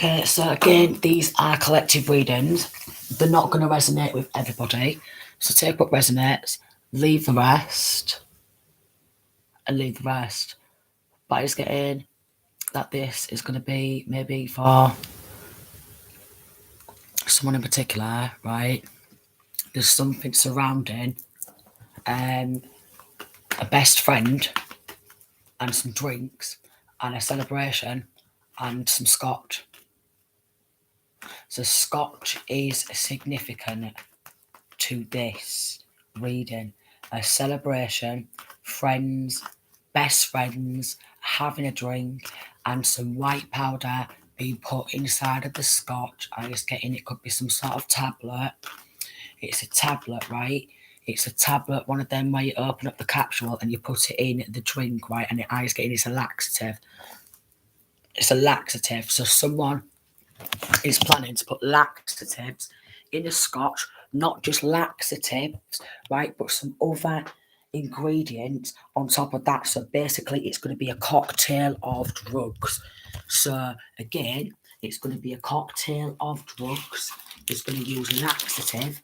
Okay, so again, these are collective readings. They're not going to resonate with everybody. So take what resonates, leave the rest, and leave the rest. But I just get in that this is going to be maybe for someone in particular, right? There's something surrounding a best friend and some drinks and a celebration and some scotch. So scotch is significant to this reading. A celebration, friends, best friends, having a drink, and some white powder being put inside of the scotch. I just getting it could be some sort of tablet. It's a tablet, right? It's a tablet, one of them where you open up the capsule and you put it in the drink, right? And the eyes getting it's a laxative. It's a laxative. So someone is planning to put laxatives in a scotch, not just laxatives, right? But some other ingredients on top of that. So basically, it's going to be a cocktail of drugs. So again, it's going to be a cocktail of drugs. It's going to use laxative.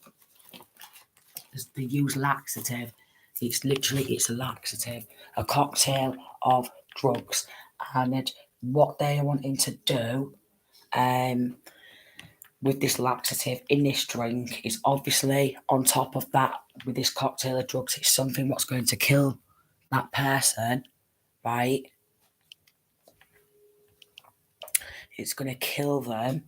They use laxative. It's a laxative, a cocktail of drugs. And what they are wanting to do with this laxative in this drink is obviously on top of that, with this cocktail of drugs, it's something what's going to kill that person, right? It's going to kill them.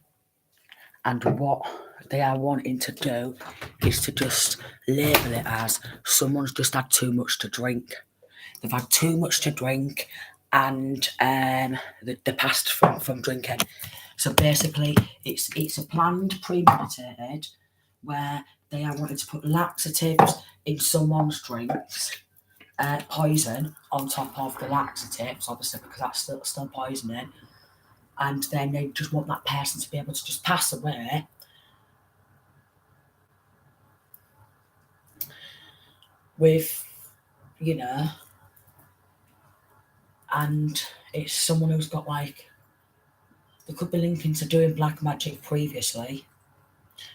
And what they are wanting to do is to just label it as someone's just had too much to drink. They've had too much to drink and they passed from drinking. So basically, it's a planned, premeditated, where they are wanting to put laxatives in someone's drinks, poison on top of the laxatives, obviously, because that's still poisoning. And then they just want that person to be able to just pass away with, and it's someone who's got like, they could be linking to doing black magic previously,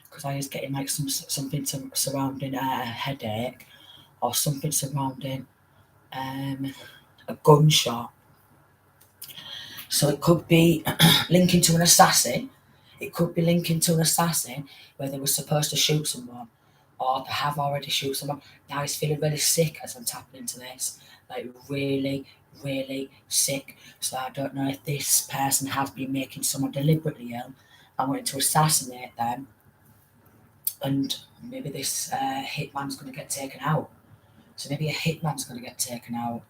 because I was getting like something surrounding a headache or something surrounding a gunshot. So it could be linking to an assassin. It could be linking to an assassin where they were supposed to shoot someone or they have already shoot someone. Now he's feeling really sick as I'm tapping into this. Like really, really sick. So I don't know if this person has been making someone deliberately ill and wanting to assassinate them. And maybe this hitman's going to get taken out. So maybe a hitman's going to get taken out.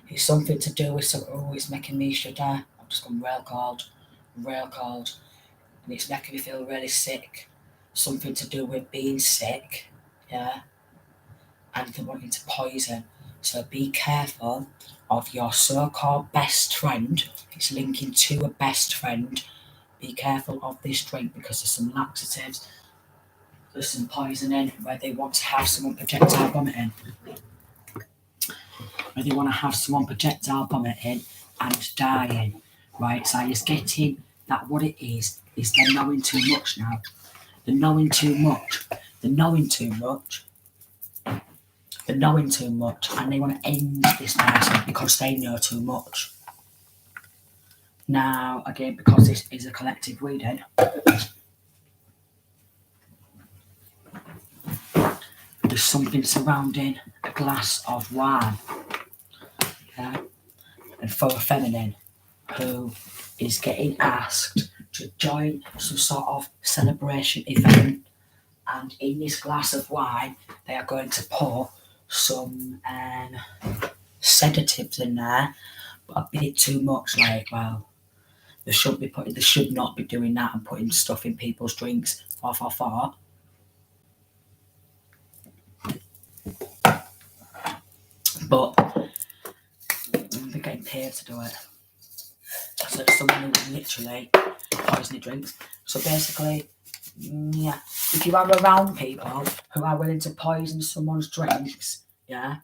It's something to do with something. Oh, it's making me shudder. I've just gone real cold. And it's making me feel really sick. Something to do with being sick, yeah, and they're wanting to poison. So be careful of your so-called best friend. It's linking to a best friend. Be careful of this drink because there's some laxatives, there's some poisoning where they want to have someone projectile vomiting. Where they want to have someone projectile vomiting and dying, right? So you're getting that what it is they're knowing too much now. They're knowing too much. They're knowing too much. They're knowing too much, and they want to end this person because they know too much. Now, again, because this is a collective reading, there's something surrounding a glass of wine. Yeah? And for a feminine who is getting asked to join some sort of celebration event, and in this glass of wine, they are going to pour some sedatives in there, but a bit too much. Like, well, they should not be doing that and putting stuff in people's drinks. Far. But they're getting paid to do it. So it's someone who literally poisoning drinks. So basically, yeah, if you are around people who are willing to poison someone's drinks, yeah,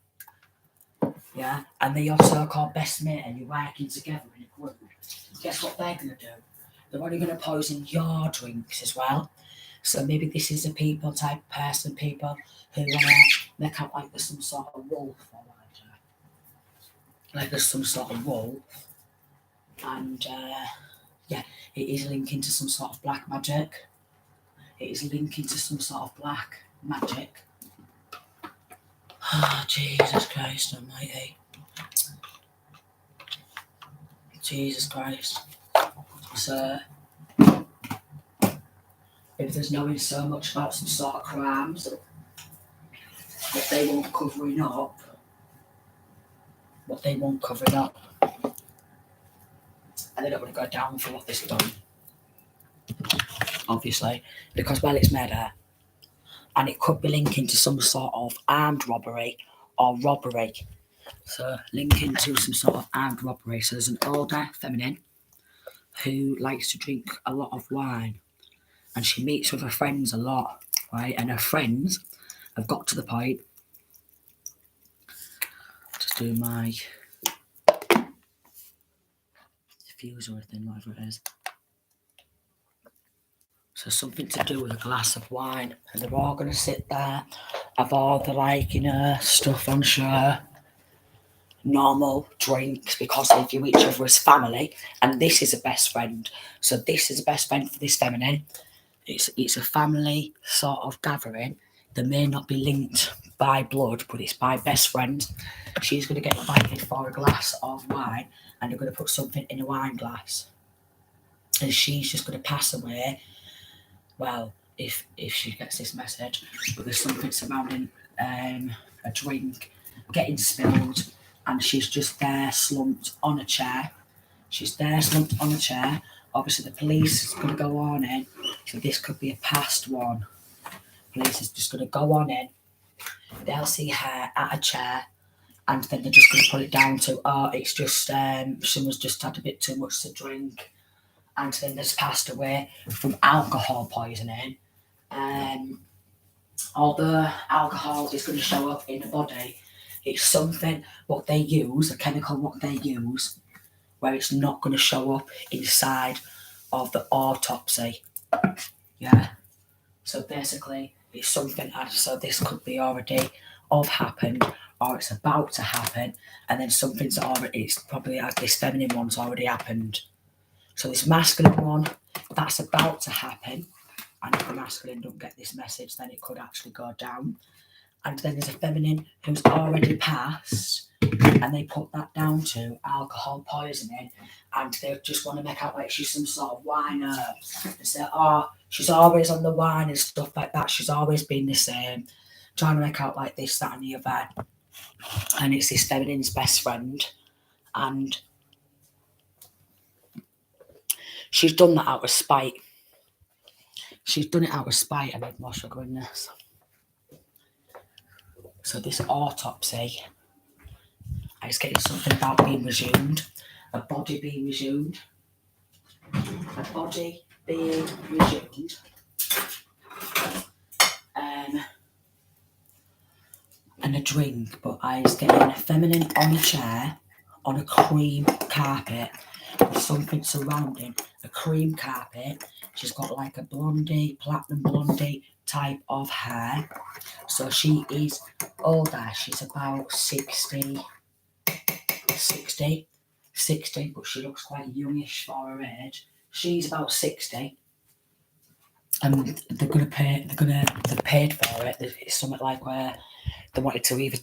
and they're your so-called best mate and you're working together in a group, guess what they're going to do? They're only going to poison your drinks as well. So maybe this is a people type of person, people who want to make out like there's some sort of wolf or whatever. Like there's some sort of wolf. And yeah, it is linking to some sort of black magic. It is linking to some sort of black magic. Oh, Jesus Christ almighty. Jesus Christ. So, if there's knowing so much about some sort of crimes that they won't covering up, what they won't cover it up, and they don't want to go down for what they've done, obviously, because, well, it's murder, and it could be linking to some sort of armed robbery or robbery. So, linking to some sort of armed robbery. So, there's an older feminine who likes to drink a lot of wine, and she meets with her friends a lot, right? And her friends have got to the point. Just do my diffuser or anything, whatever it is. So something to do with a glass of wine, and they're all going to sit there, have all the stuff on show, normal drinks, because they view each other as family, and this is a best friend. So this is a best friend for this feminine. It's a family sort of gathering. They may not be linked by blood, but it's by best friends. She's going to get invited for a glass of wine, and they're going to put something in a wine glass, and she's just going to pass away. Well, if she gets this message, but there's something surrounding a drink getting spilled, and she's just there slumped on a chair. She's there slumped on a chair. Obviously, the police is going to go on in, so this could be a past one. Police is just going to go on in. They'll see her at a chair, and then they're just going to put it down to, oh, it's just someone's just had a bit too much to drink, and then they've passed away from alcohol poisoning. Although alcohol is going to show up in the body, it's something what they use, a chemical what they use, where it's not going to show up inside of the autopsy. Yeah. So basically, it's something. So this could be already happened, or it's about to happen, and then something's already. It's probably like this feminine one's already happened. So this masculine one, that's about to happen, and if the masculine don't get this message, then it could actually go down. And then there's a feminine who's already passed, and they put that down to alcohol poisoning, and they just want to make out like she's some sort of wine herb. They say, oh, she's always on the wine and stuff like that. She's always been the same, trying to make out like this, that, and the other. And it's this feminine's best friend, and she's done that out of spite. She's done it out of spite. I need more sugar in this. So this autopsy, I was getting something about being resumed, a body being resumed, a body being resumed, and a drink. But I was getting a feminine on a chair, on a cream carpet, with something surrounding a cream carpet. She's got like a blondie, platinum blondie type of hair. So she is older. She's about 60, but she looks quite youngish for her age. She's about 60. And they've paid for it. It's something like where they wanted to take her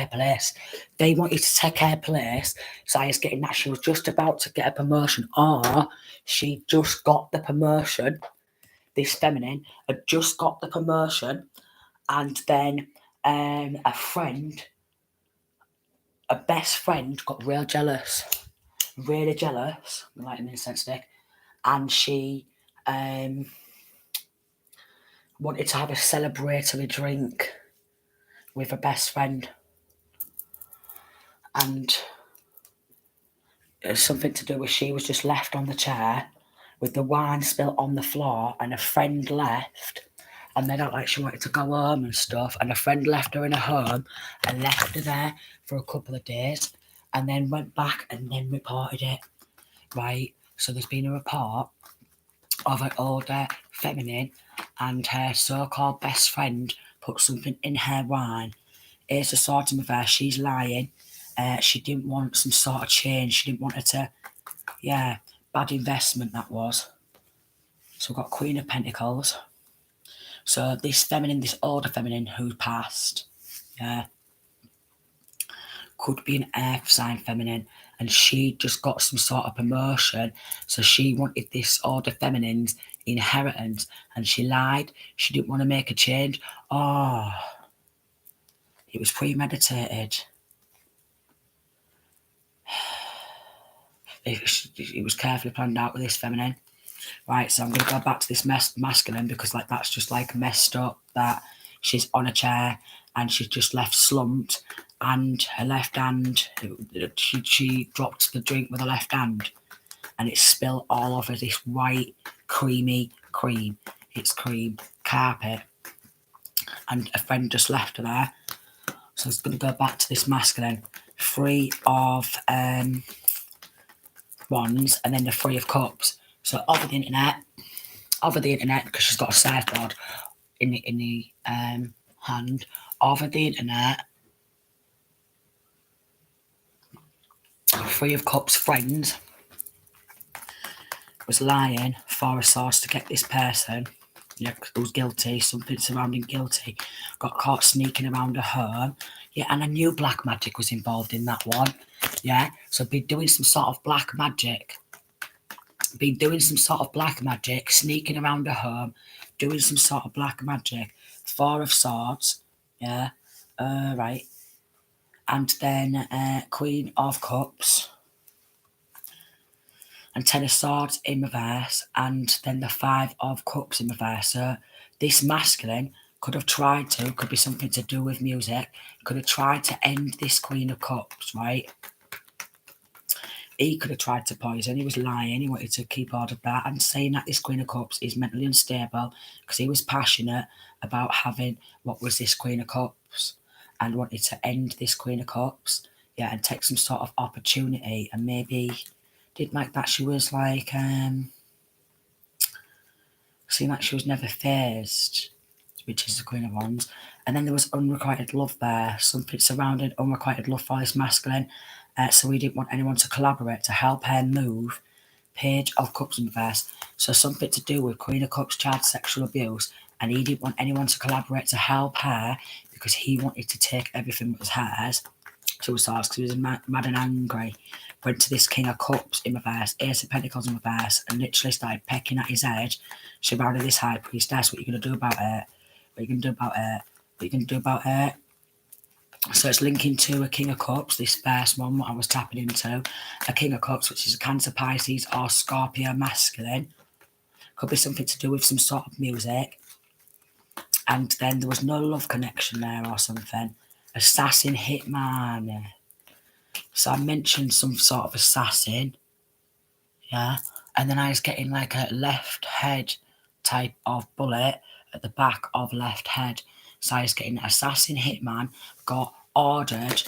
place. They wanted to take her place. So I was getting that she was just about to get a promotion, or she just got the promotion. This feminine had just got the promotion, and then a best friend got really jealous, like an incense stick, and she wanted to have a celebratory drink with her best friend, and it's something to do with she was just left on the chair with the wine spilt on the floor, and a friend left, and then she wanted to go home and stuff, and a friend left her in a home and left her there for a couple of days, and then went back and then reported it, right? So there's been a report of an older feminine and her so-called best friend put something in her wine. Here's the sort of her. She's lying. She didn't want some sort of change. She didn't want her to, bad investment that was. So we've got Queen of Pentacles. So this feminine, this older feminine who passed, could be an earth sign feminine, and she just got some sort of promotion. So she wanted this older feminine's inheritance, and she lied. She didn't want to make a change. Oh, it was premeditated. It was carefully planned out with this feminine. Right, so I'm going to go back to this masculine, because like that's just like messed up that she's on a chair and she's just left slumped, and her left hand, she dropped the drink with her left hand and it spilled all over this white creamy cream. It's cream carpet, and a friend just left her there. So it's going to go back to this masculine. 3 of Wands, and then the 3 of Cups. So over the internet, because she's got a surfboard in the hand, over the internet, 3 of Cups friend was lying for a source to get this person, who's guilty, something surrounding guilty, got caught sneaking around a home. And I knew black magic was involved in that one. So been doing some sort of black magic. Sneaking around a home, doing some sort of black magic. 4 of Swords, right. And then Queen of Cups, and 10 of Swords in reverse, and then the 5 of Cups in reverse. So this masculine could be something to do with music, could have tried to end this Queen of Cups, right? He could have tried to poison. He was lying. He wanted to keep hold of that, and saying that this Queen of Cups is mentally unstable because he was passionate about having what was this Queen of Cups and wanted to end this Queen of Cups, and take some sort of opportunity, and maybe didn't like that she was like, seemed like she was never phased, which is the Queen of Wands. And then there was unrequited love there, something surrounding unrequited love for this masculine. So he didn't want anyone to collaborate to help her move. Page of Cups in reverse. So something to do with Queen of Cups, child sexual abuse, and he didn't want anyone to collaborate to help her because he wanted to take everything that was hers. So because he was mad and angry. Went to this King of Cups in reverse, Ace of Pentacles in reverse, and literally started pecking at his head, surrounded this High Priestess. What are you going to do about it? What are you going to do about it? What are you going to do about it? So it's linking to a King of Cups, this first one, what I was tapping into. A King of Cups, which is a Cancer, Pisces, or Scorpio masculine. Could be something to do with some sort of music. And then there was no love connection there or something. Assassin, hitman. So I mentioned some sort of assassin. And then I was getting like a left head type of bullet at the back of left head. So I was getting assassin, hitman, got ordered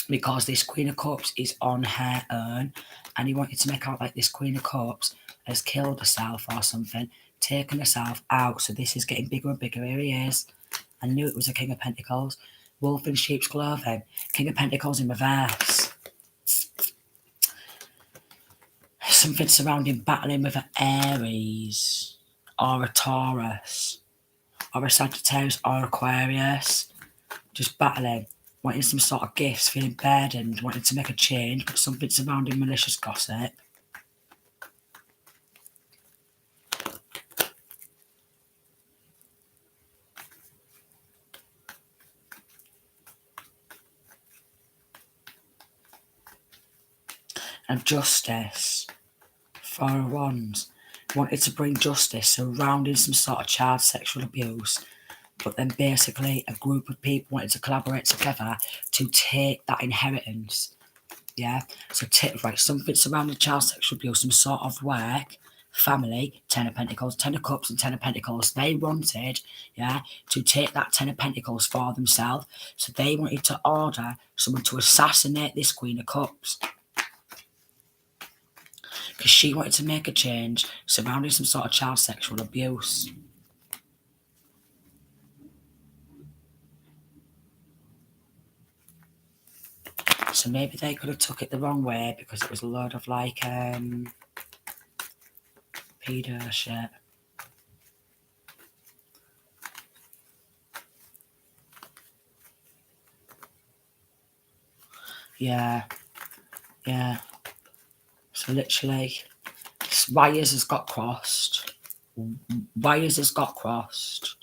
because this Queen of Cups is on her own, and he wanted to make out like this Queen of Cups has killed herself or something, taken herself out. So this is getting bigger and bigger. Here he is. I knew it was a King of Pentacles. Wolf in sheep's clothing. King of Pentacles in reverse. Something surrounding battling with an Aries or a Taurus or a Sagittarius or Aquarius. Just battling, wanting some sort of gifts, feeling burdened, wanting to make a change, but something surrounding malicious gossip. And justice. 4 of Wands. Wanted to bring justice surrounding some sort of child sexual abuse. But then basically a group of people wanted to collaborate together to take that inheritance. So something surrounding child sexual abuse, some sort of work, family, 10 of Pentacles, 10 of Cups and 10 of Pentacles. They wanted, to take that 10 of Pentacles for themselves. So they wanted to order someone to assassinate this Queen of Cups. because she wanted to make a change surrounding some sort of child sexual abuse. So maybe they could have took it the wrong way because it was a load of like pedo shit. Yeah. So literally, wires has got crossed. Wires has got crossed.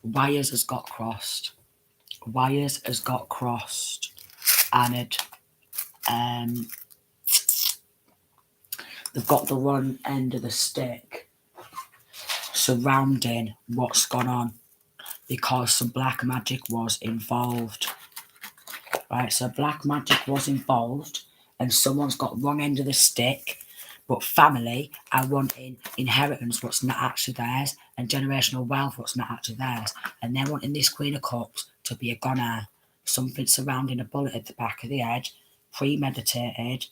Wires has got crossed. Wires has got crossed. And it, they've got the wrong end of the stick surrounding what's gone on because some black magic was involved. Right, so black magic was involved and someone's got wrong end of the stick, but family are wanting inheritance what's not actually theirs and generational wealth what's not actually theirs, and they're wanting this Queen of Cups to be a goner, something surrounding a bullet at the back of the head, premeditated,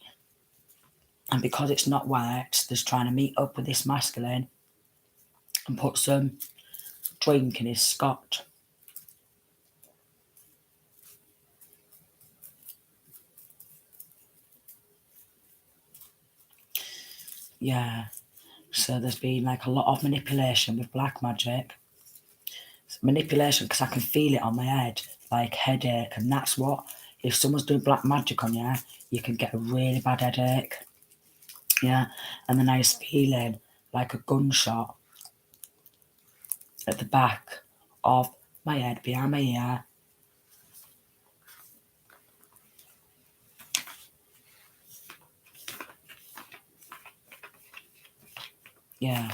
and because it's not worked, they're trying to meet up with this masculine and put some drink in his scotch. Yeah, so there's been like a lot of manipulation with black magic. Manipulation because I can feel it on my head, like headache, and that's what, if someone's doing black magic on you, you can get a really bad headache. Yeah, and then I was feeling like a gunshot at the back of my head, behind my ear. Yeah,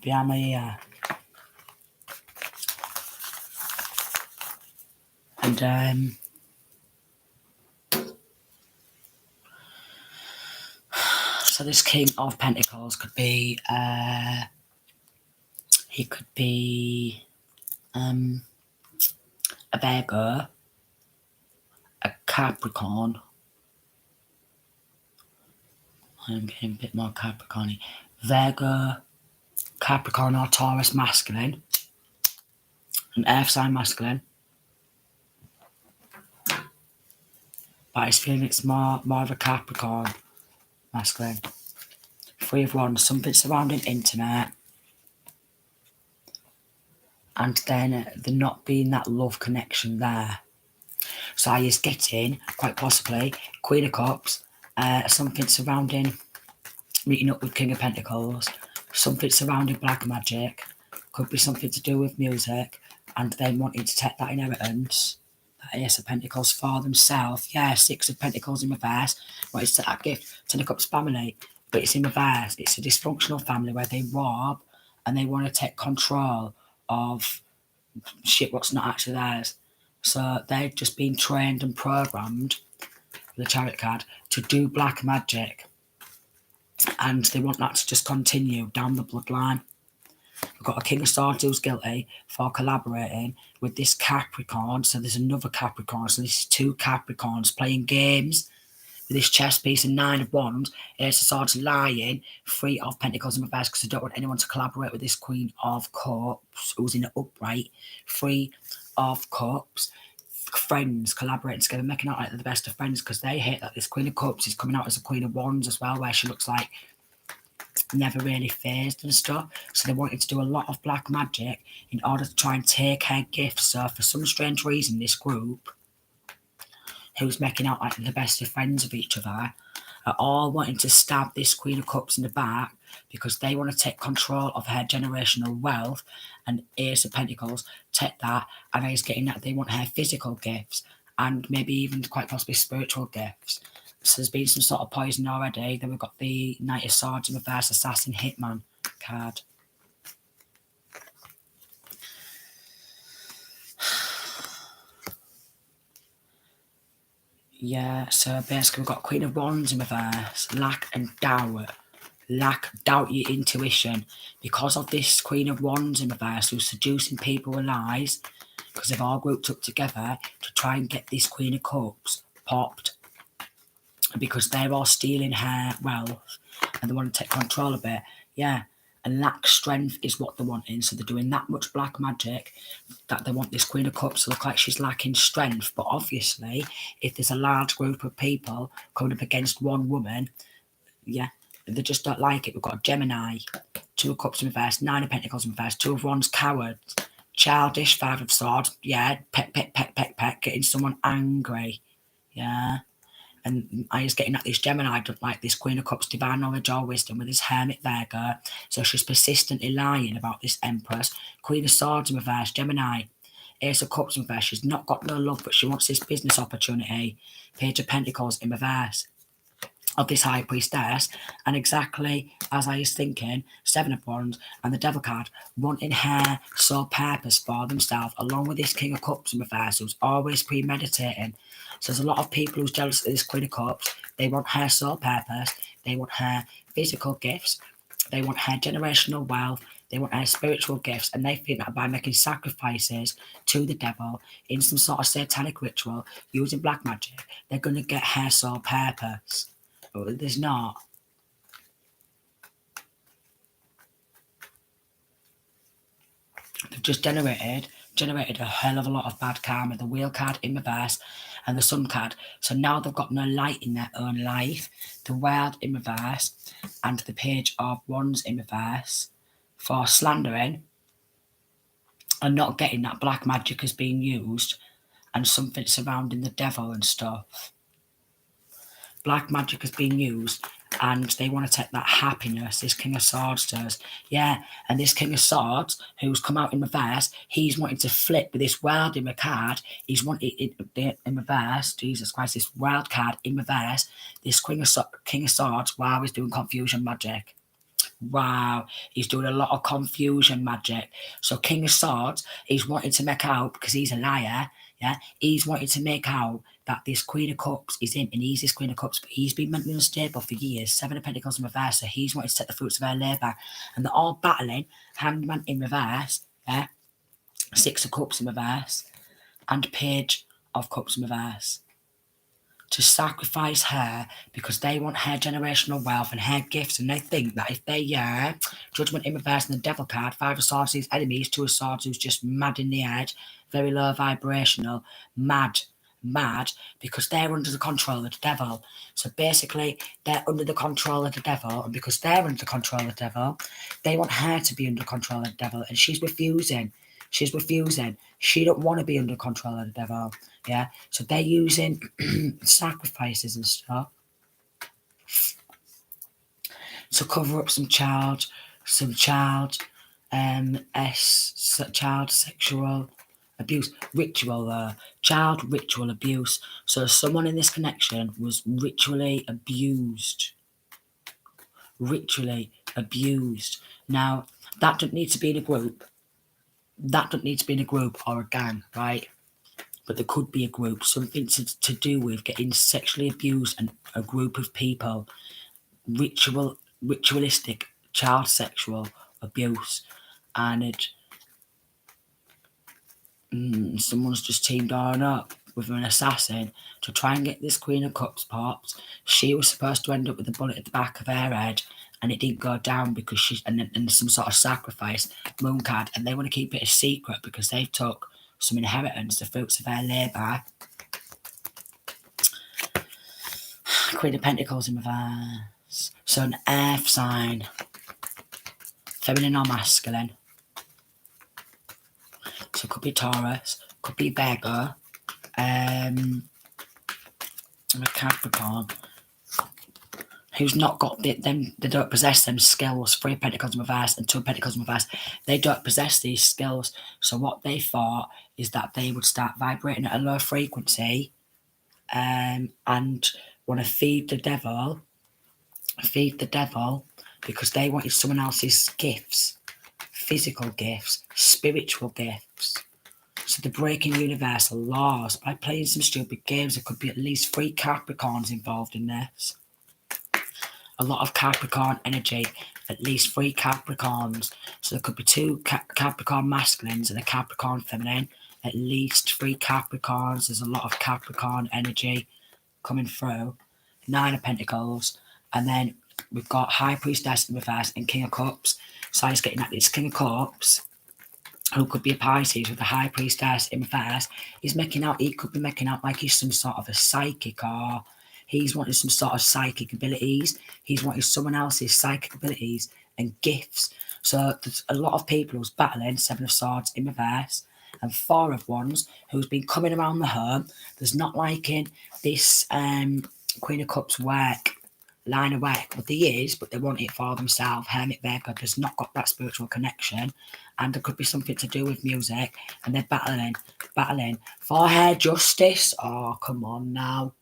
behind my ear. And so this King of Pentacles could be, he could be a Virgo, a Capricorn. I'm getting a bit more Capricorn-y. Virgo, Capricorn or Taurus masculine, an earth sign masculine. But I feeling it's more of a Capricorn masculine. 3 of Wands, something surrounding internet. And then there not being that love connection there. So I is getting, quite possibly, Queen of Cups, something surrounding meeting up with King of Pentacles, something surrounding black magic, could be something to do with music, and then wanting to take that inheritance, that Ace of Pentacles for themselves. Yeah, 6 of Pentacles in reverse, wanting to take that gift to the Cups family, but it's in reverse. It's a dysfunctional family where they rob and they want to take control of shit what's not actually theirs. So they've just been trained and programmed, the Chariot card, to do black magic. And they want that to just continue down the bloodline. We've got a King of Swords who's guilty for collaborating with this Capricorn. So there's another Capricorn. So this is 2 Capricorns playing games with this chess piece and 9 of Wands. Ace of Swords lying, 3 of Pentacles in reverse because I don't want anyone to collaborate with this Queen of Cups who's in the upright. 3 of Cups. Friends collaborating together, making out like they're the best of friends because they hate that this Queen of Cups is coming out as a Queen of Wands as well, where she looks like never really phased and stuff. So they wanted to do a lot of black magic in order to try and take her gifts. So for some strange reason, this group, who's making out like the best of friends of each other, are all wanting to stab this Queen of Cups in the back because they want to take control of her generational wealth, and Ace of Pentacles take that, and he's getting that they want her physical gifts and maybe even quite possibly spiritual gifts. So there's been some sort of poison already. Then we've got the Knight of Swords in reverse, Assassin Hitman card. Yeah, so basically we've got Queen of Wands in reverse, lack and doubt. Doubt your intuition. Because of this Queen of Wands in reverse who's seducing people with lies, because they've all grouped up together to try and get this Queen of Cups popped. because they're all stealing her wealth and they want to take control of it. Yeah. And lack strength is what they're wanting. So they're doing that much black magic that they want this Queen of Cups to look like she's lacking strength. But obviously, if there's a large group of people coming up against one woman, yeah, they just don't like it. We've got a Gemini, 2 of Cups in reverse, 9 of Pentacles in reverse, 2 of Wands, cowards, childish, 5 of Swords, yeah, peck, peck, peck, peck, peck, getting someone angry, yeah. And I was getting at this Gemini, don't like this Queen of Cups, divine knowledge or wisdom with this Hermit Virgo. So she's persistently lying about this Empress. Queen of Swords in reverse, Gemini. Ace of Cups in reverse, she's not got no love, but she wants this business opportunity. Page of Pentacles in reverse of this High Priestess, and exactly as I was thinking, 7 of Wands and the Devil card, wanting her sole purpose for themselves, along with this King of Cups in reverse, who's always premeditating. So there's a lot of people who's jealous of this Queen of Cups. They want her sole purpose, they want her physical gifts, they want her generational wealth, they want her spiritual gifts, and they think that by making sacrifices to the devil in some sort of satanic ritual, using black magic, they're going to get her sole purpose. But there's not. They've just generated a hell of a lot of bad karma. The Wheel card in reverse and the Sun card. So now they've got no light in their own life. The World in reverse and the Page of Wands in reverse for slandering and not getting that black magic as being used and something surrounding the devil and stuff. Black magic has been used and they want to take that happiness this King of Swords does. Yeah, and this King of Swords, who's come out in reverse, he's wanting to flip with this World in the card. He's wanting it in reverse. Jesus Christ, this World card in reverse. This King of Swords, wow, he's doing confusion magic. Wow, he's doing a lot of confusion magic. So King of Swords, he's wanting to make out, because he's a liar, yeah, he's wanting to make out that this Queen of Cups is him, and he's this Queen of Cups, but he's been mentally unstable for years. 7 of Pentacles in reverse, so he's wanting to take the fruits of her labour. And they're all battling, Hangman in reverse, yeah, 6 of Cups in reverse, and Page of Cups in reverse. To sacrifice her because they want her generational wealth and her gifts, and they think that if they Judgment in reverse and the Devil card, 5 of Swords, these enemies, 2 of Swords, who's just mad in the head, very low vibrational, mad, because they're under the control of the devil. So basically, they're under the control of the devil, and because they're under the control of the devil, they want her to be under control of the devil, and she's refusing. She's refusing. She don't want to be under control of the devil. Yeah. So they're using sacrifices and stuff to cover up some child child sexual abuse ritual, child ritual abuse. So someone in this connection was ritually abused. Now that don't need to be in a group. That don't need to be in a group or a gang, right? But there could be a group, something to do with getting sexually abused and a group of people, ritualistic child sexual abuse, and someone's just teamed on up with an assassin to try and get this Queen of Cups popped. She was supposed to end up with a bullet at the back of her head, and it didn't go down because she's and some sort of sacrifice, Moon card, and they want to keep it a secret because they've took some inheritance, the fruits of their labour. Queen of Pentacles in reverse. So an earth sign, feminine or masculine. So it could be Taurus, could be Virgo, and a Capricorn, who's not got them, they don't possess them skills. 3 Pentacles in reverse and 2 Pentacles in reverse. They don't possess these skills. So what they thought is that they would start vibrating at a low frequency and want to feed the devil because they wanted someone else's gifts, physical gifts, spiritual gifts. So they're breaking universal laws by playing some stupid games. There could be at least 3 Capricorns involved in this. A lot of Capricorn energy, at least 3 Capricorns. So there could be 2 Capricorn masculines and a Capricorn feminine. At least 3 Capricorns. There's a lot of Capricorn energy coming through. Nine of Pentacles, and then we've got High Priestess in reverse and King of Cups. So he's getting at this King of Cups, who could be a Pisces with the High Priestess in reverse. He could be making out like he's some sort of a psychic, or he's wanting some sort of psychic abilities. He's wanting someone else's psychic abilities and gifts. So there's a lot of people who's battling Seven of Swords in reverse and Four of Wands who's been coming around the home. There's not liking this Queen of Cups line of work, but they is, but they want it for themselves. Hermit Virgo does not got that spiritual connection, and there could be something to do with music, and they're battling for hair justice. Oh, come on now.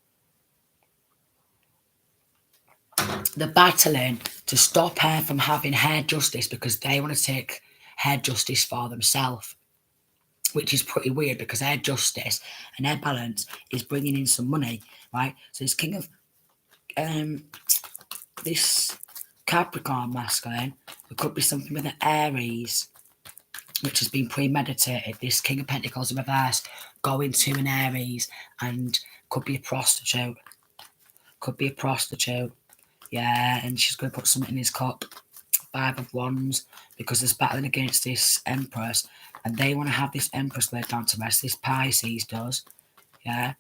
They're battling to stop her from having hair justice because they want to take hair justice for themselves, which is pretty weird because hair justice and hair balance is bringing in some money, right? So this King of this Capricorn masculine, it could be something with an Aries, which has been premeditated. This King of Pentacles in reverse going to an Aries, and could be a prostitute. Yeah, and she's going to put something in his cup. Five of Wands, because there's battling against this Empress, and they want to have this Empress laid down to rest. This Pisces does, yeah.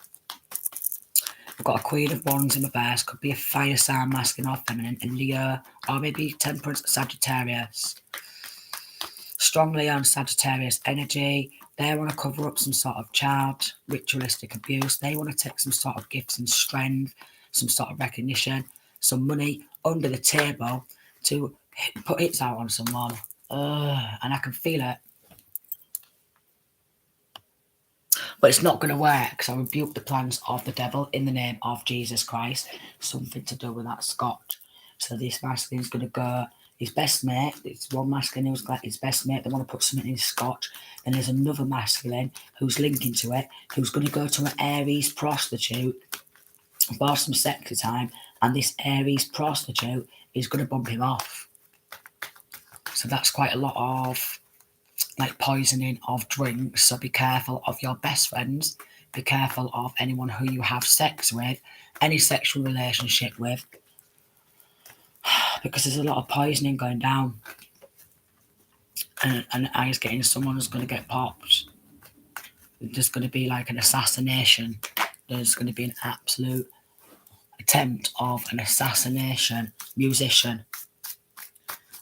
We've got a Queen of Wands in reverse, could be a fire sign, masculine or feminine, and Leo, or maybe Temperance, Sagittarius. Strongly on Sagittarius energy. They want to cover up some sort of child ritualistic abuse. They want to take some sort of gifts and strength, some sort of recognition, some money under the table to put hits out on someone. And I can feel it. But it's not going to work, because I rebuke the plans of the devil in the name of Jesus Christ. Something to do with that Scotch. So this masculine's going to go, his best mate, it's one masculine who's got his best mate, they want to put something in his Scotch. Then there's another masculine who's linking to it, who's going to go to an Aries prostitute for some sexy time, and this Aries prostitute is going to bump him off. So that's quite a lot of like poisoning of drinks. So be careful of your best friends. Be careful of anyone who you have sex with, any sexual relationship with, because there's a lot of poisoning going down. And I was getting someone who's going to get popped. There's going to be like an assassination. There's going to be an absolute attempt of an assassination. Musician.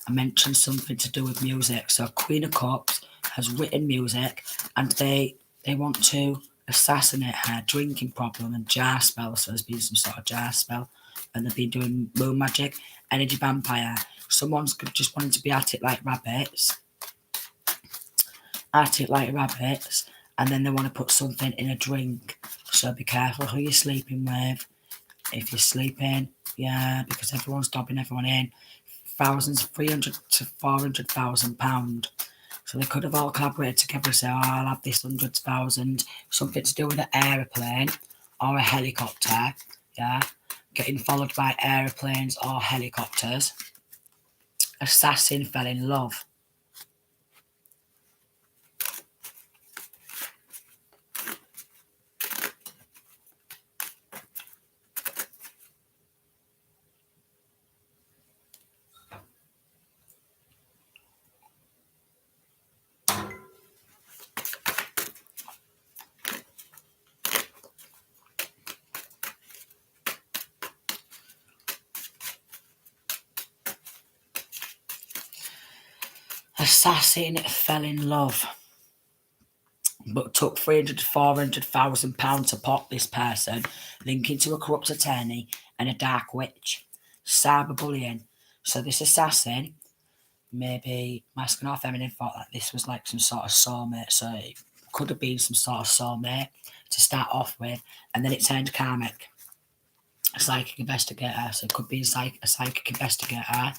I mentioned something to do with music. So Queen of Cups has written music, and they want to assassinate her. Drinking problem and jar spell. So there's been some sort of jar spell, and they've been doing moon magic, energy vampire. Someone's just wanting to be at it like rabbits. And then they want to put something in a drink. So be careful who you're sleeping with. If you're sleeping, yeah, because everyone's dobbing everyone in. Thousands, 300 to 400,000 pounds. So they could have all collaborated together and say, oh, I'll have this 100,000, something to do with an aeroplane or a helicopter, yeah, getting followed by aeroplanes or helicopters. Assassin fell in love. Assassin fell in love, but took 300 to 400,000 pounds to pop this person, linking to a corrupt attorney and a dark witch. Cyberbullying. So this assassin, maybe masculine or feminine, thought that this was like some sort of soulmate. So it could have been some sort of soulmate to start off with, and then it turned karmic. A psychic investigator. So it could be a psychic investigator.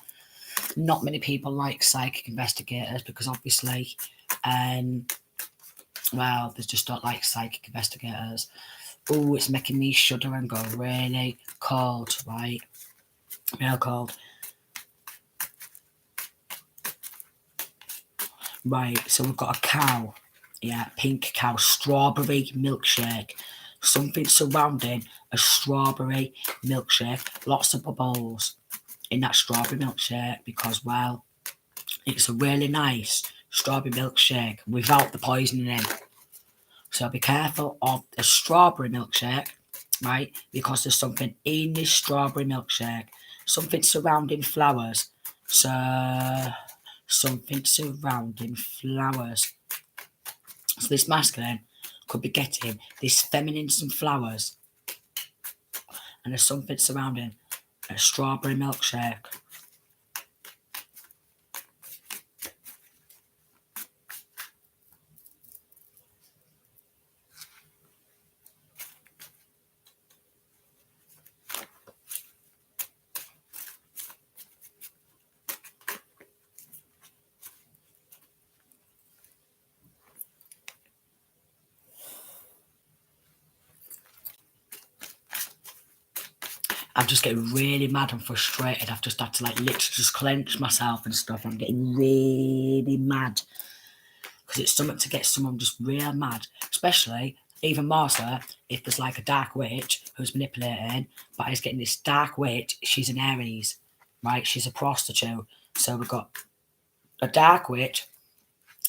Not many people like psychic investigators because obviously, well, they just don't like psychic investigators. Oh, it's making me shudder and go really cold, right? Real cold. Right, so we've got a cow. Yeah, pink cow. Strawberry milkshake. something surrounding a strawberry milkshake. Lots of bubbles in that strawberry milkshake because, well, it's a really nice strawberry milkshake without the poisoning in. So be careful of a strawberry milkshake, right? Because there's something in this strawberry milkshake. Something surrounding flowers. So, something surrounding flowers. So this masculine could be getting this feminine some flowers. And there's something surrounding a strawberry milkshake. I'm just getting really mad and frustrated. I've just had to like literally just clench myself and stuff. I'm getting really mad. Because it's something to get someone just real mad. Especially, even more so, if there's like a dark witch who's manipulating, but is getting this dark witch, she's an Aries, right? She's a prostitute. So we've got a dark witch,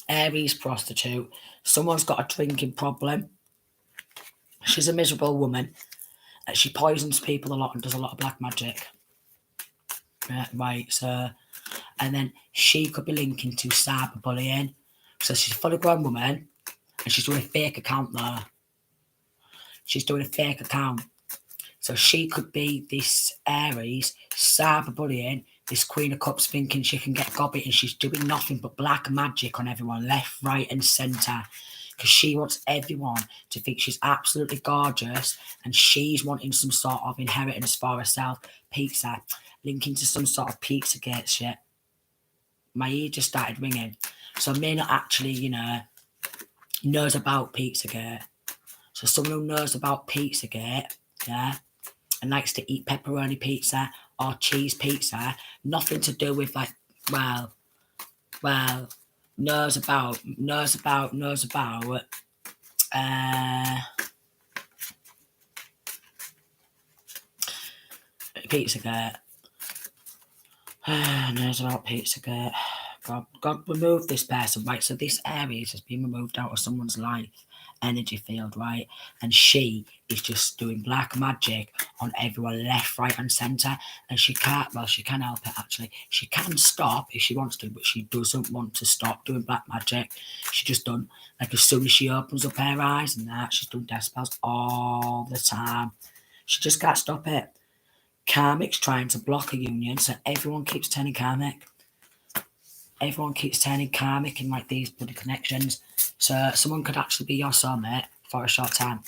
Aries prostitute. Someone's got a drinking problem. She's a miserable woman. She poisons people a lot and does a lot of black magic. Right, so, and then she could be linking to cyberbullying. So she's a fully grown woman and she's doing a fake account there. She's doing a fake account. So she could be this Aries cyberbullying this Queen of Cups thinking she can get gobby and she's doing nothing but black magic on everyone, left, right and centre. Because she wants everyone to think she's absolutely gorgeous and she's wanting some sort of inheritance for herself. Pizza, linking to some sort of Pizzagate shit. My ear just started ringing. So I may not actually, knows about Pizzagate. So someone who knows about Pizzagate, yeah, and likes to eat pepperoni pizza or cheese pizza, nothing to do with like, knows about Pizzagate. Knows about Pizzagate. God remove this person, right? So this Aries has been removed out of someone's life energy field, right? And she is just doing black magic on everyone left, right and centre. And she can help it actually. She can stop if she wants to, but she doesn't want to stop doing black magic. She just done, like as soon as she opens up her eyes and that, she's done death spells all the time. She just can't stop it. Karmic's trying to block a union, so everyone keeps turning karmic. Everyone keeps turning karmic in like these bloody connections. So someone could actually be your soulmate for a short time.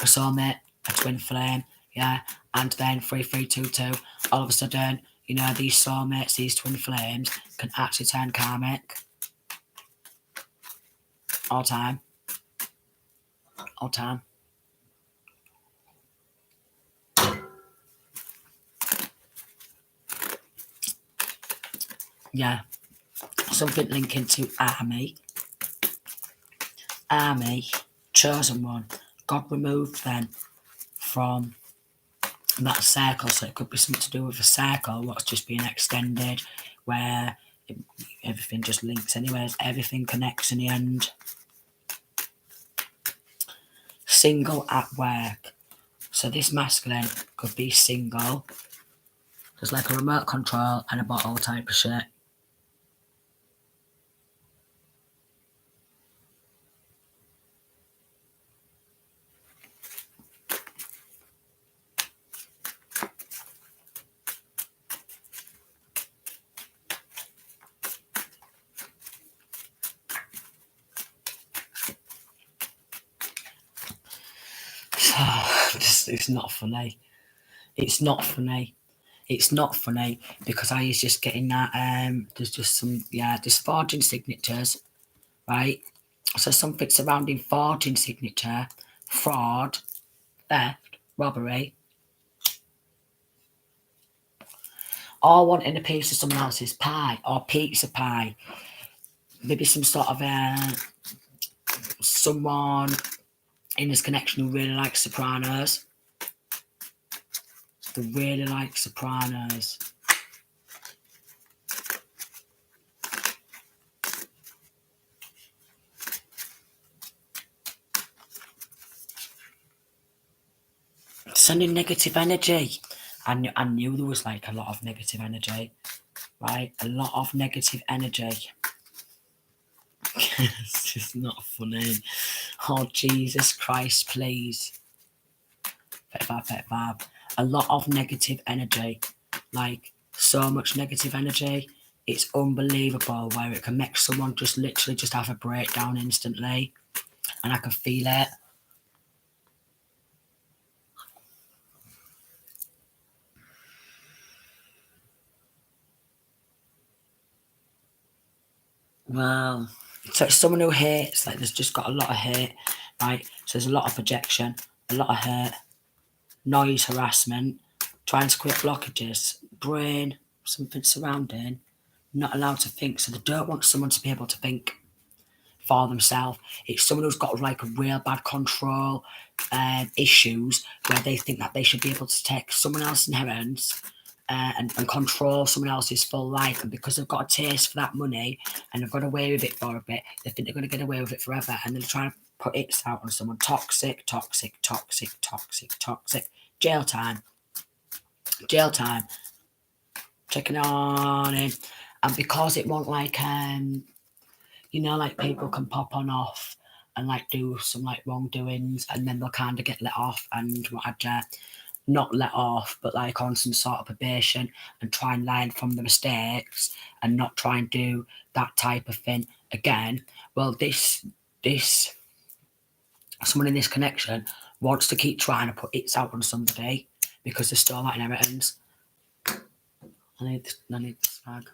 A soulmate, a twin flame, yeah, and then 3322. All of a sudden, these soulmates, these twin flames can actually turn karmic. All time. All time. Yeah. Something linking to army, chosen one, got removed then from that circle. So it could be something to do with a circle, what's just being extended, where everything just links anyways, everything connects in the end. Single at work. So this masculine could be single. There's like a remote control and a bottle type of shit. It's not funny. It's not funny. It's not funny because I was just getting that. There's just some, there's forging signatures, right? So something surrounding forging signature, fraud, theft, robbery, or wanting a piece of someone else's pie or pizza pie. Maybe some sort of someone in this connection who really like sopranos. They really like sopranos. Sending negative energy. I knew there was like a lot of negative energy. Right? A lot of negative energy. It's just not funny. Oh, Jesus Christ, please. 35. A lot of negative energy. Like, so much negative energy. It's unbelievable where it can make someone just literally just have a breakdown instantly. And I can feel it. Well, so it's someone who hates, like there's just got a lot of hate, right? So there's a lot of projection, a lot of hurt, noise harassment, trying to create blockages, brain, something surrounding, not allowed to think. So they don't want someone to be able to think for themselves. It's someone who's got like a real bad control issues where they think that they should be able to take someone else's inheritance and control someone else's full life. And because they've got a taste for that money and they've got away with it for a bit, they think they're going to get away with it forever. And they're trying to put it out on someone. Toxic. Jail time. Checking on him. And because it won't like, you know, like people can pop on off and like do some like wrongdoings and then they'll kind of get let off and what have you. Not let off, but like on some sort of probation and try and learn from the mistakes and not try and do that type of thing again. Well, this someone in this connection wants to keep trying to put it out on somebody because they're still like inheritance. I need this bag.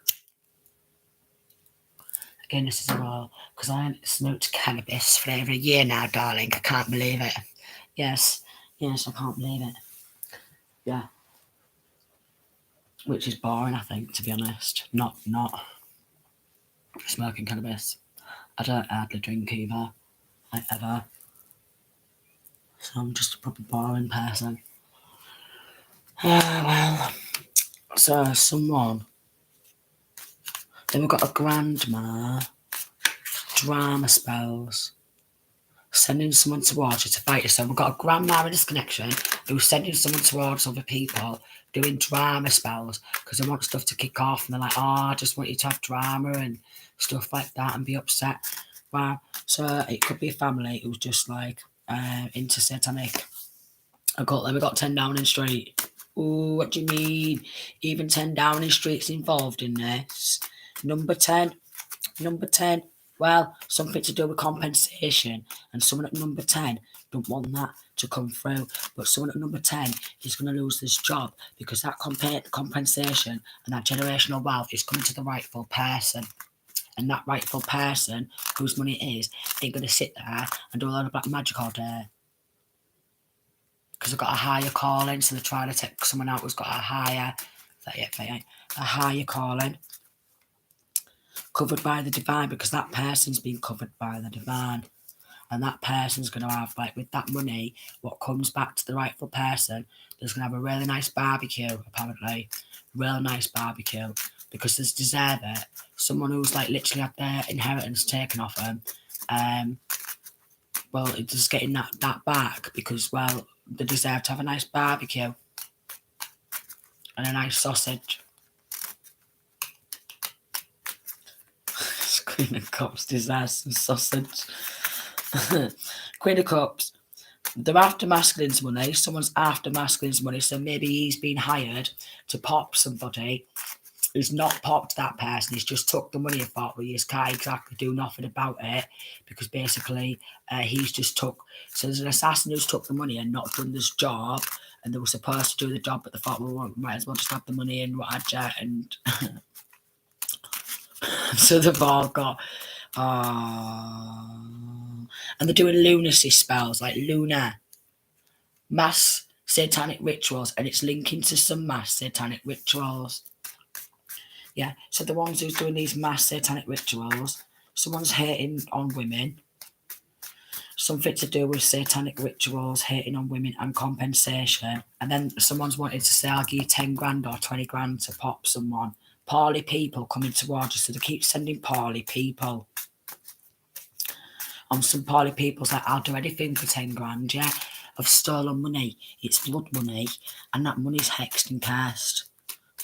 Again, this is a roll because I haven't smoked cannabis for over a year now, darling. I can't believe it. Yes, I can't believe it. Yeah. Which is boring, I think, to be honest. Not smoking cannabis. I don't hardly drink either, like ever. So I'm just a proper boring person. Well, so someone. Then we've got a grandma, drama spells, sending someone towards you to fight you. So we've got a grandma in this connection who's sending someone towards other people, doing drama spells because they want stuff to kick off and they're like, oh, I just want you to have drama and stuff like that and be upset. Wow. So it could be a family who's just like into satanic. We've got 10 Downing Street. Ooh, what do you mean? Even 10 Downing Street's involved in this. Number 10. Well, something to do with compensation. And someone at number 10 don't want that to come through. But someone at number 10 is going to lose this job because that compensation and that generational wealth is coming to the rightful person. And that rightful person, whose money it is, ain't going to sit there and do a lot of black magic all day. Because they've got a higher calling, so they're trying to take someone out who's got a higher calling. Covered by the divine, because that person's been covered by the divine. And that person's going to have, like, with that money, what comes back to the rightful person, there's going to have a really nice barbecue, apparently. Real nice barbecue. Because they deserve it. Someone who's, like, literally had their inheritance taken off them. Well, it's just getting that back because, well, they deserve to have a nice barbecue. And a nice sausage. Queen of Cups deserves some sausage. Queen of Cups. They're after masculine's money. Someone's after masculine's money. So maybe he's been hired to pop somebody who's not popped that person. He's just took the money and thought, well, you can't exactly do nothing about it because basically he's just took. So there's an assassin who's took the money and not done this job. And they were supposed to do the job, but they thought, well, we might as well just have the money and what have you. And so they've all got, and they're doing lunacy spells, like lunar, mass satanic rituals, and it's linking to some mass satanic rituals. Yeah, so the ones who's doing these mass satanic rituals, someone's hating on women, something to do with satanic rituals, hating on women and compensation. And then someone's wanted to say, I'll give you 10 grand or 20 grand to pop someone. Poorly people coming towards us, so they keep sending poorly people. On some poorly people's like, I'll do anything for 10 grand, yeah? Of stolen money. It's blood money, and that money's hexed and cursed.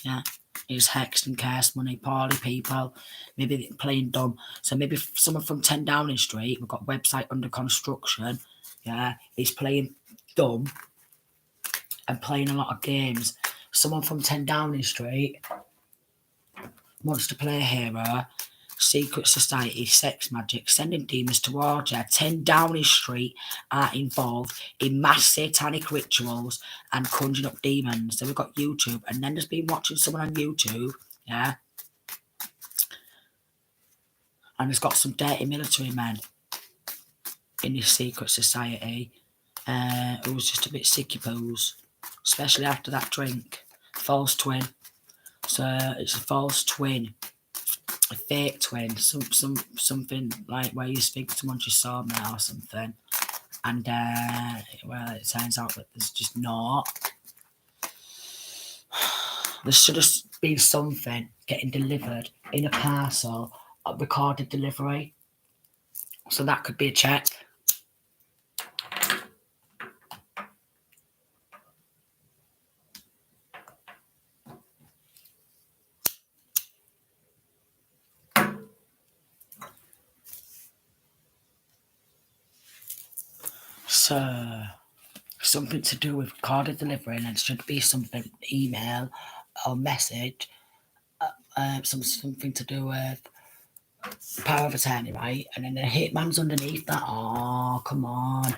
Yeah, it's hexed and cursed money. Poorly people, maybe playing dumb. So maybe someone from 10 Downing Street, we've got a website under construction, yeah, is playing dumb and playing a lot of games. Someone from 10 Downing Street wants to play a hero, secret society, sex magic, sending demons towards you. 10 Downing Street are involved in mass satanic rituals and conjuring up demons. Then we've got YouTube, and then there's been watching someone on YouTube, yeah, and there's got some dirty military men in this secret society who's just a bit sicky poos, especially after that drink. False twin. So it's a false twin. A fake twin, something like where you think someone just saw me or something, and well, it turns out that there's just not. There should have been something getting delivered in a parcel, a recorded delivery, so that could be a check. So, something to do with recorded delivery, and it should be something, email or message, something to do with power of attorney, right? And then the hitman's underneath that. Oh, come on.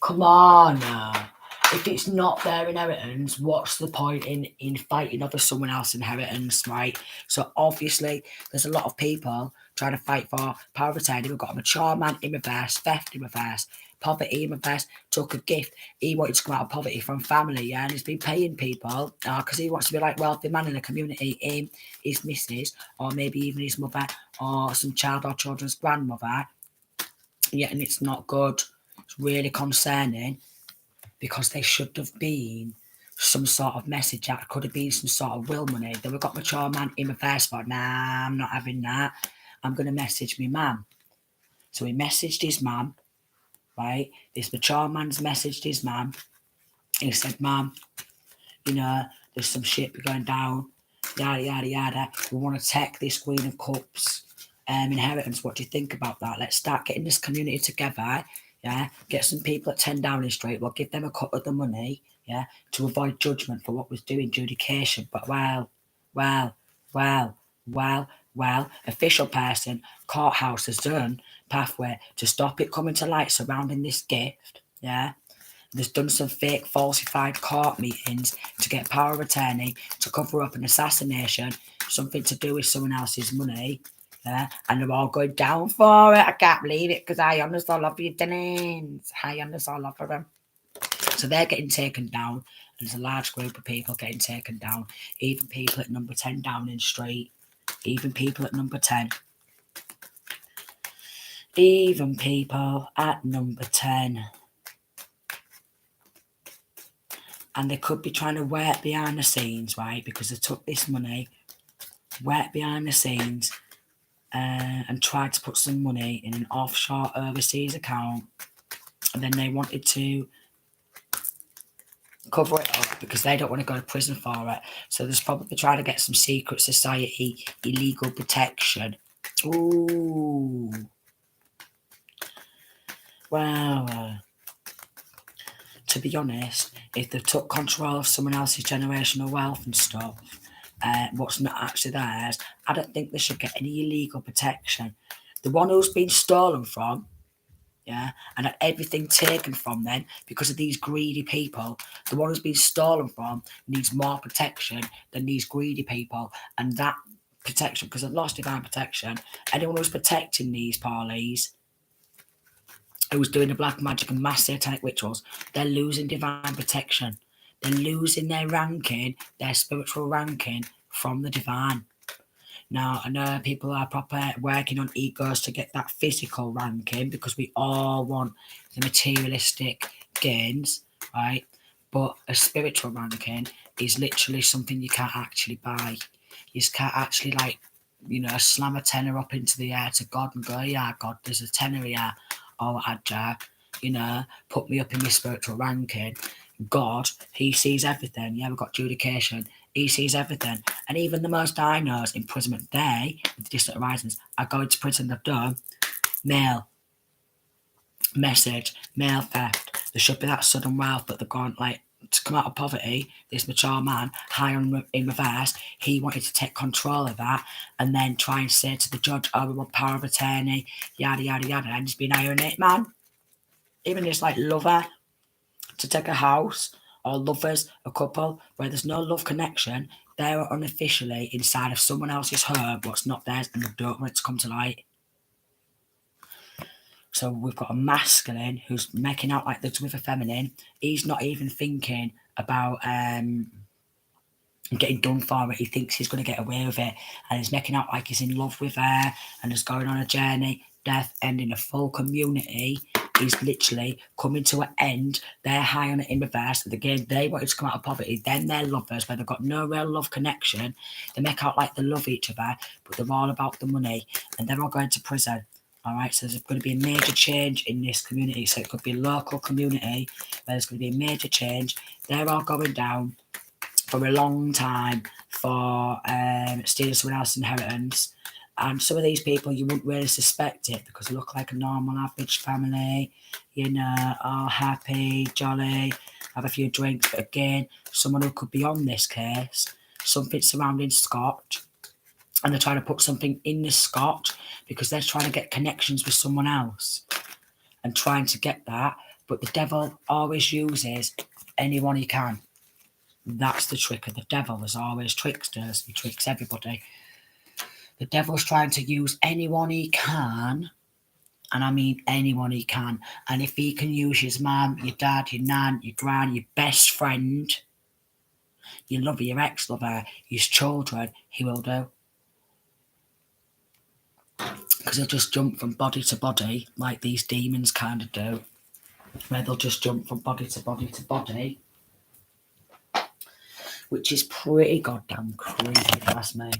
Come on now. If it's not their inheritance, what's the point in fighting over someone else's inheritance, right? So obviously, there's a lot of people trying to fight for power of attorney. We've got a mature man in reverse, theft in reverse, poverty in reverse, took a gift. He wanted to come out of poverty from family, yeah, and he's been paying people because he wants to be like wealthy man in the community, him, his missus, or maybe even his mother, or some child or children's grandmother. Yeah, and it's not good. It's really concerning. Because there should have been some sort of message that could have been some sort of will money. Then we've got mature man in reverse, but nah, I'm not having that. I'm going to message me mum. So he messaged his mum, right? This mature man's messaged his mum. He said, Mum, you know, there's some shit going down, yada, yada, yada. We want to take this Queen of Cups inheritance. What do you think about that? Let's start getting this community together. Yeah, get some people at 10 Downing Street. We'll give them a cut of the money, yeah, to avoid judgment for what was doing adjudication. But official person, courthouse has done pathway to stop it coming to light surrounding this gift, yeah. There's done some fake falsified court meetings to get power of attorney to cover up an assassination, something to do with someone else's money. Yeah, and they're all going down for it. I can't believe it because I honestly love you, Denise. I honestly love them. So they're getting taken down. And there's a large group of people getting taken down. Even people at number 10 Downing Street. Even people at number 10. Even people at number 10. And they could be trying to work behind the scenes, right? Because they took this money, work behind the scenes, and tried to put some money in an offshore overseas account, and then they wanted to cover it up because they don't want to go to prison for it. So there's probably trying to get some secret society illegal protection. Ooh. Well, to be honest, if they took control of someone else's generational wealth and stuff, what's not actually theirs, I don't think they should get any illegal protection. The one who's been stolen from, yeah, and had everything taken from them because of these greedy people, the one who's been stolen from needs more protection than these greedy people. And that protection, because they've lost divine protection, anyone who's protecting these parleys, who's doing the black magic and mass satanic rituals, they're losing divine protection. They're losing their ranking, their spiritual ranking from the divine. Now, I know people are proper working on egos to get that physical ranking because we all want the materialistic gains, right? But a spiritual ranking is literally something you can't actually buy. You just can't actually, like, slam a tenner up into the air to God and go, yeah, God, there's a tenner here. Oh, Adja, put me up in my spiritual ranking. God, he sees everything. Yeah, we've got judication. He sees everything. And even the Most High knows imprisonment. They, with the distant horizons, are going to prison. They've done mail, message, mail theft. There should be that sudden wealth, but they've gone, like, to come out of poverty, this mature man, high on in reverse, he wanted to take control of that and then try and say to the judge, oh, we want power of attorney, yada, yada, yada, and he's been ironing it, man. Even this, like, lover to take a house, or lovers, a couple, where there's no love connection, they're unofficially inside of someone else's home, what's not theirs, and they don't want it to come to light. So we've got a masculine who's making out like this with a feminine. He's not even thinking about getting done for it. He thinks he's going to get away with it, and he's making out like he's in love with her and is going on a journey. Death ending a full community is literally coming to an end. They're high on it in reverse. Again, they wanted to come out of poverty. Then they're lovers where they've got no real love connection. They make out like they love each other, but they're all about the money, and they're all going to prison. All right, so there's going to be a major change in this community. So it could be a local community where there's going to be a major change. They're all going down for a long time for stealing someone else's inheritance. And some of these people, you wouldn't really suspect it because they look like a normal, average family, all happy, jolly, have a few drinks. But again, someone who could be on this case, something surrounding Scotch, and they're trying to put something in the Scotch because they're trying to get connections with someone else and trying to get that. But the devil always uses anyone he can. That's the trick of the devil. There's always tricksters. He tricks everybody. The devil's trying to use anyone he can, and I mean anyone he can. And if he can use his mum, your dad, your nan, your gran, your best friend, your lover, your ex-lover, his children, he will do. Because he'll just jump from body to body like these demons kind of do. Where they'll just jump from body to body to body. Which is pretty goddamn creepy, if you ask me.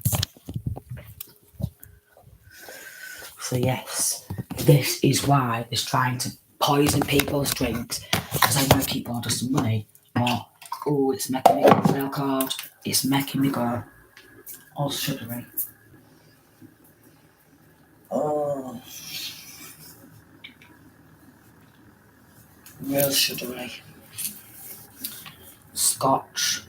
So yes, this is why they're trying to poison people's drinks. Because I know people order some money. Or, oh, it's making me go real cold. It's making me go all sugary. Oh. Real sugary. Scotch.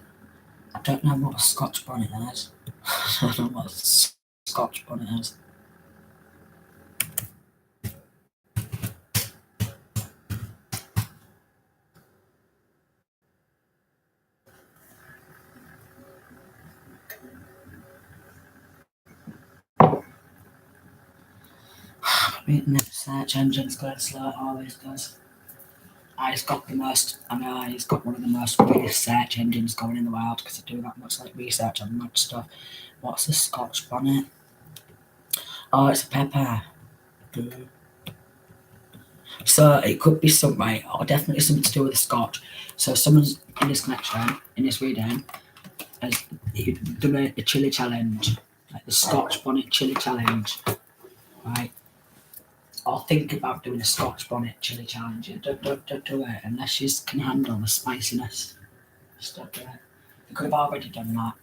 I don't know what a Scotch bonnet is. I don't know what a Scotch bonnet is. The search engine's going slow, it always goes. He's got he's got one of the most biggest search engines going in the world because I do that much like research on mad stuff. What's a Scotch bonnet? Oh, it's a pepper. So it could be something, or definitely something to do with the Scotch. So someone's in this connection, in this reading, has done a chili challenge, like the Scotch bonnet chili challenge, right? Or think about doing a Scotch bonnet chili challenge. Don't do it unless you can handle the spiciness. Just don't do it. You could have already done that.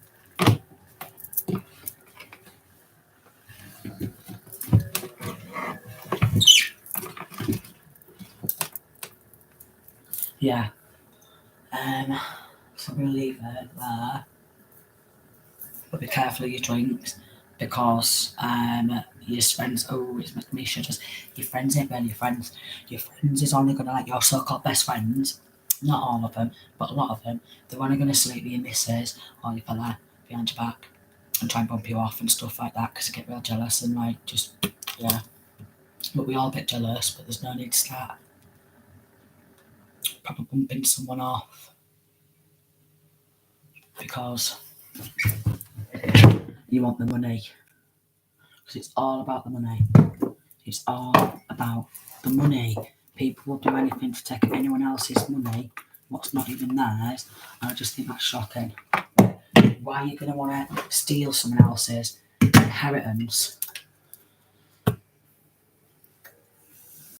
Yeah. So I'm gonna leave it there. But be careful of your drinks because your friends, oh, it's making me shudder. Your friends ain't really your friends. Your friends is only gonna like your so-called best friends. Not all of them, but a lot of them. They're only gonna sleep with your missus or your fella behind your back and try and bump you off and stuff like that because they get real jealous and like just yeah. But we all get jealous, but there's no need to start proper bumping someone off because you want the money. because it's all about the money. It's all about the money. People will do anything to take anyone else's money, what's not even theirs, and I just think that's shocking. Why are you going to want to steal someone else's inheritance